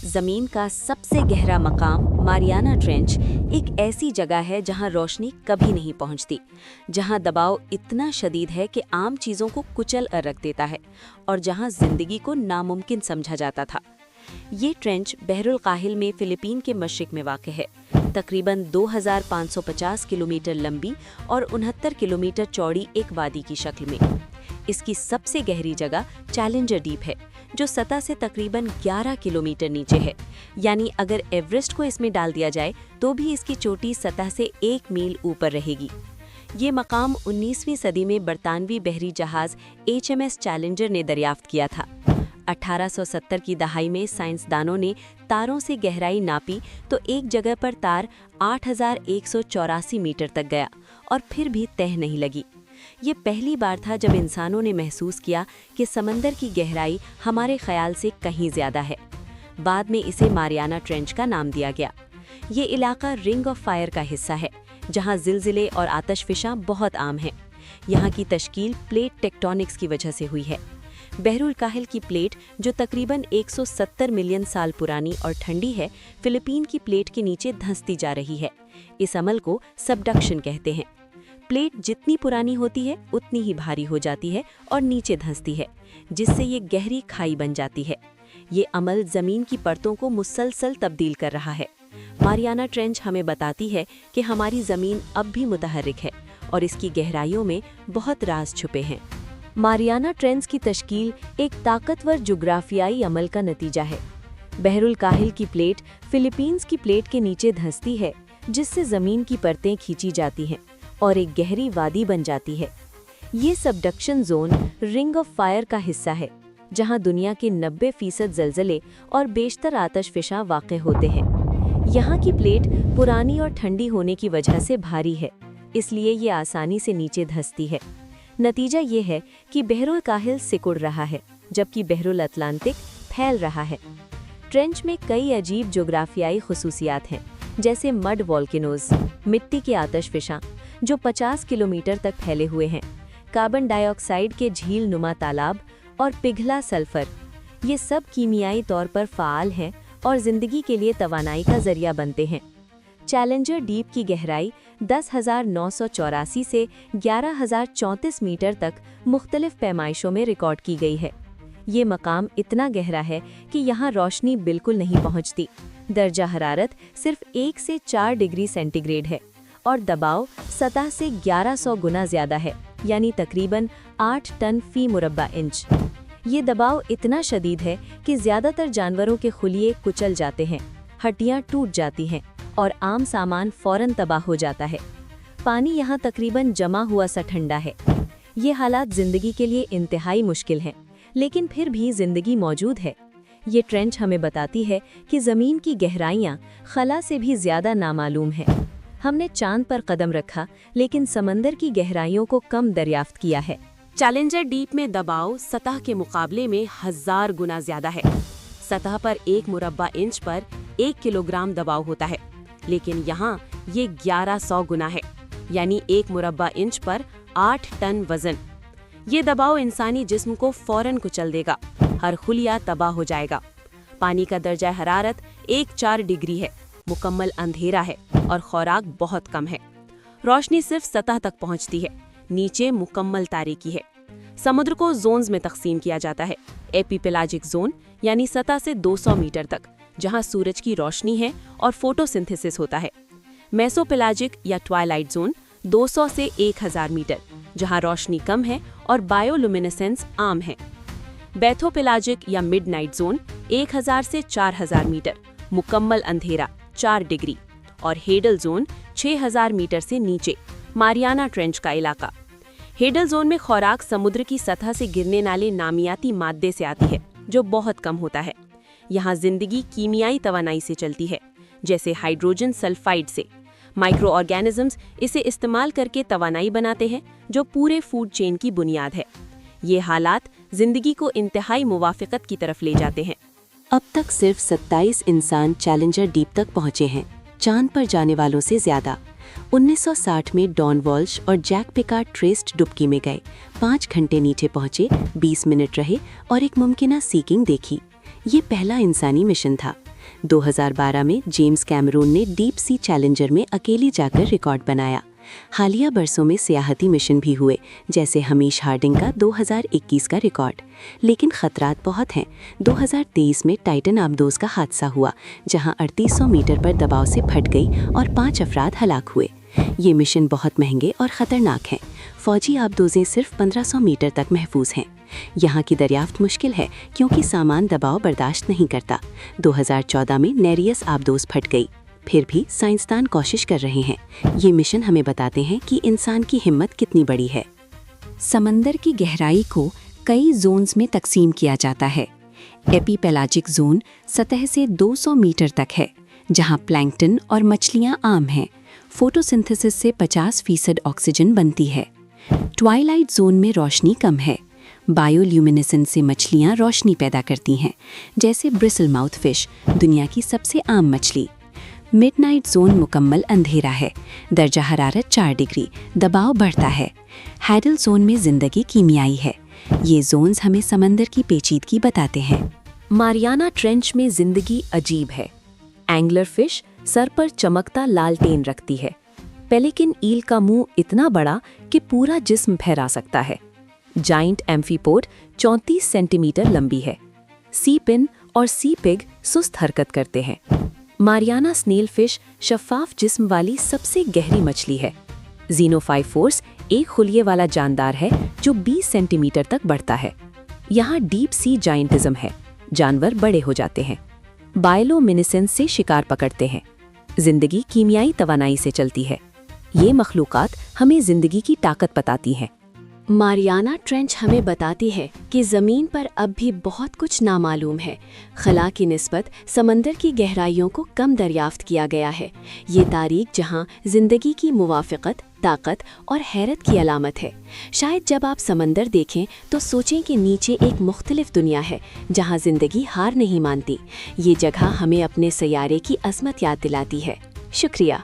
ज़मीन का सबसे गहरा मकाम मारियाना ट्रेंच एक ऐसी जगह है जहां रोशनी कभी नहीं पहुंचती, जहां दबाव इतना शदीद है कि आम चीज़ों को कुचल कर रख देता है और जहां ज़िंदगी को नामुमकिन समझा जाता था। ये ट्रेंच बहरुल काहिल में फिलीपीन के मशरिक में वाक़ है, तकरीबन 2550 किलोमीटर लंबी और 69 किलोमीटर चौड़ी एक वादी की शक्ल में। इसकी सबसे गहरी जगह चैलेंजर डीप है, जो सतह से तकरीबन 11 किलोमीटर नीचे है। यानी अगर एवरेस्ट को इसमें डाल दिया जाए तो भी इसकी चोटी सतह से 1 मील ऊपर रहेगी। ये मकाम 19वीं सदी में बरतानवी बहरी जहाज HMS चैलेंजर ने दरियाफ्त किया था। 1870 की दहाई में साइंसदानों ने तारों से गहराई नापी तो एक जगह पर तार 8184 मीटर तक गया और फिर भी तह नहीं लगी। ये पहली बार था जब इंसानों ने महसूस किया कि समंदर की गहराई हमारे ख्याल से कहीं ज़्यादा है। बाद में इसे मारियाना ट्रेंच का नाम दिया गया। ये इलाका रिंग ऑफ फायर का हिस्सा है, जहाँ ज़िलज़िले और आतशफ़िशां बहुत आम हैं। यहाँ की तश्कील प्लेट टेक्टोनिक्स की वजह से हुई है। बहरुल काहिल की प्लेट, जो तकरीबन 170 मिलियन साल पुरानी और ठंडी है, फिलीपीन की प्लेट के नीचे धंसती जा रही है। इस अमल को सबडक्शन कहते हैं। प्लेट जितनी पुरानी होती है उतनी ही भारी हो जाती है और नीचे धंसती है, जिससे ये गहरी खाई बन जाती है। ये अमल ज़मीन की परतों को मुसलसल तब्दील कर रहा है। मारियाना ट्रेंच हमें बताती है कि हमारी ज़मीन अब भी मुतहर्रिक है और इसकी गहराइयों में बहुत राज छुपे हैं। मारियाना ट्रेंच की तश्कील एक ताकतवर जुग्राफियाई अमल का नतीजा है। बहरुल काहिल की प्लेट फिलीपींस की प्लेट के नीचे धंसती है, जिससे ज़मीन की परतें खींची जाती हैं और एक गहरी वादी बन जाती है। ये subduction zone ring of fire का हिस्सा है, जहां दुनिया के 90% ज़लज़ले और बेशतर आतशफ़िशां वाक़ होते हैं। यहाँ की प्लेट पुरानी और ठंडी होने की वजह से भारी है, इसलिए ये आसानी से नीचे धंसती है। नतीजा ये है कि बहरुल काहिल सिकुड़ रहा है, जबकि बहरुल अटलांटिक फैल रहा है। ट्रेंच में कई अजीब जोग्राफियाई खुसूसियात हैं, जैसे मड वॉल्केनोज़, मिट्टी के आतशफ़िशां जो 50 किलोमीटर तक फैले हुए हैं, कार्बन डाइऑक्साइड के झील नुमा तालाब और पिघला सल्फर। ये सब कीमियाई तौर पर फ़ाल हैं और ज़िंदगी के लिए तवानाई का ज़रिया बनते हैं। चैलेंजर डीप की गहराई 10,984 से 11,034 मीटर तक मुख्तलिफ पैमाइशों में रिकॉर्ड की गई है। ये मकाम इतना गहरा है कि यहाँ रोशनी बिल्कुल नहीं पहुँचती। दर्जा हरारत सिर्फ 1 से 4 डिग्री सेंटीग्रेड है और दबाव सतह से 1100 गुना ज़्यादा है, यानी तकरीबन 8 टन फी मुरब्बा इंच। ये दबाव इतना शदीद है कि ज़्यादातर जानवरों के खुलिये कुचल जाते हैं, हड्डियाँ टूट जाती हैं और आम सामान फौरन तबाह हो जाता है। पानी यहाँ तकरीबन जमा हुआ सा ठंडा है। ये हालात ज़िंदगी के लिए इंतहाई मुश्किल हैं, लेकिन फिर भी ज़िंदगी मौजूद है। ये ट्रेंच हमें बताती है कि ज़मीन की गहराइयाँ खला से भी ज़्यादा नामालूम है। हमने चांद पर कदम रखा, लेकिन समंदर की गहराइयों को कम दरियाफ्त किया है। चैलेंजर डीप में दबाव सतह के मुकाबले में 1000 गुना ज़्यादा है। सतह पर 1 मुरब्बा इंच पर 1 किलोग्राम दबाव होता है, लेकिन यहाँ ये 1100 गुना है, यानी 1 मुरब्बा इंच पर 8 टन वजन। ये दबाव इंसानी जिस्म को फौरन कुचल देगा, हर खुलिया तबाह हो जाएगा। पानी का दर्जा हरारत 1-4 डिग्री है, मुकम्मल अंधेरा है और खुराक बहुत कम है। रोशनी सिर्फ सतह तक पहुंचती है, नीचे मुकम्मल तारीकी है। समुद्र को जोन्स में तकसीम किया जाता है। एपीपेलाजिक जोन यानी सतह से 200 मीटर तक, जहां सूरज की रोशनी है और फोटोसिंथेसिस होता है। मेसोपेलाजिक या ट्वाइलाइट जोन 200 से 1000 मीटर, जहां रोशनी कम है और बायोलुमिनेसेंस आम है। बैथोपेलाजिक या मिडनाइट जोन 1000 से 4000 मीटर, मुकम्मल अंधेरा 4 डिग्री। और हेडल जोन 6000 मीटर से नीचे, मारियाना ट्रेंच का इलाका। हेडल जोन में खुराक समुद्र की सतह से गिरने वाले नामियाती मादे से आती है, जो बहुत कम होता है। यहाँ जिंदगी कीमियाई तवानाई से चलती है, जैसे हाइड्रोजन सल्फाइड से। माइक्रो ऑर्गेनिजम्स इसे इस्तेमाल करके तवानाई बनाते हैं, जो पूरे फूड चेन की बुनियाद है। ये हालात जिंदगी को इंतहाई मुवाफ़िक़त की तरफ ले जाते हैं। अब तक सिर्फ 27 इंसान चैलेंजर डीप तक पहुँचे हैं, चांद पर जाने वालों से ज़्यादा। 1960 में डॉन वॉल्श और जैक पिकार्ड ट्रेस्ट डुबकी में गए, 5 घंटे नीचे पहुंचे, 20 मिनट रहे और एक मुमकिना सीकिंग देखी। ये पहला इंसानी मिशन था। 2012 में जेम्स कैमरून ने डीप सी चैलेंजर में अकेली जाकर रिकॉर्ड बनाया। हालिया बरसों में सियाहती मिशन भी हुए, जैसे हमीश हार्डिंग का 2021 का रिकॉर्ड। लेकिन खतरात बहुत हैं। 2023 में टाइटन आबदोज का हादसा हुआ, जहां 3800 मीटर पर दबाव से फट गई और 5 अफराद हलाक हुए। ये मिशन बहुत महंगे और ख़तरनाक हैं। फौजी आबदोजें सिर्फ 1500 मीटर तक महफूज हैं। यहाँ की दरियाफ्त मुश्किल है क्योंकि सामान दबाव बर्दाश्त नहीं करता। 2014 में नेरियस आबदोज फट गई। फिर भी साइंसदान कोशिश कर रहे हैं। ये मिशन हमें बताते हैं कि इंसान की हिम्मत कितनी बड़ी है। समंदर की गहराई को कई जोन्स में तकसीम किया जाता है। एपीपेलाजिक जोन सतह से 200 मीटर तक है, जहां प्लैंकटन और मछलियां आम हैं। फोटोसिंथेसिस से 50% ऑक्सीजन बनती है। ट्वाइलाइट जोन में रोशनी कम है। बायोल्यूमिनेसेंस से मछलियां रोशनी पैदा करती हैं, जैसे ब्रिसल माउथ फिश, दुनिया की सबसे आम मछली। मिडनाइट जोन मुकम्मल अंधेरा है। दर्जा हरारत 4 डिग्री, दबाव बढ़ता है। हैडल जोन में जिंदगी कीमियाई है। ये जोन्स हमें समंदर की पेचीदगी बताते हैं। मारियाना ट्रेंच में जिंदगी अजीब है। एंगलर फिश सर पर चमकता लालटेन रखती है। पेलिकन ईल का मुंह इतना बड़ा कि पूरा जिस्म फहरा सकता है। जाइंट एम्फीपोड 34 सेंटीमीटर लंबी है। सी पिन और सी पिग सुस्त हरकत करते हैं। मारियाना स्नेल फिश शफाफ जिस्म वाली सबसे गहरी मछली है। ज़ीनोफाइफोर्स एक खुलिये वाला जानदार है जो 20 सेंटीमीटर तक बढ़ता है। यहाँ डीप सी जाइंटिज्म है, जानवर बड़े हो जाते हैं। बायोल्यूमिनेसेंस से शिकार पकड़ते हैं। जिंदगी कीमियाई तवानाई से चलती है। ये मखलूकात हमें जिंदगी की ताकत बताती हैं। मारियाना ट्रेंच हमें बताती है कि ज़मीन पर अब भी बहुत कुछ नामालूम है। खला की निस्बत समंदर की गहराइयों को कम दरियाफ्त किया गया है। ये तारीख जहां ज़िंदगी की मुवाफ़क़त, ताकत और हैरत की अलामत है। शायद जब आप समंदर देखें तो सोचें कि नीचे एक मुख्तलिफ दुनिया है जहां ज़िंदगी हार नहीं मानती। ये जगह हमें अपने सैयारे की अज़मत याद दिलाती है। शुक्रिया।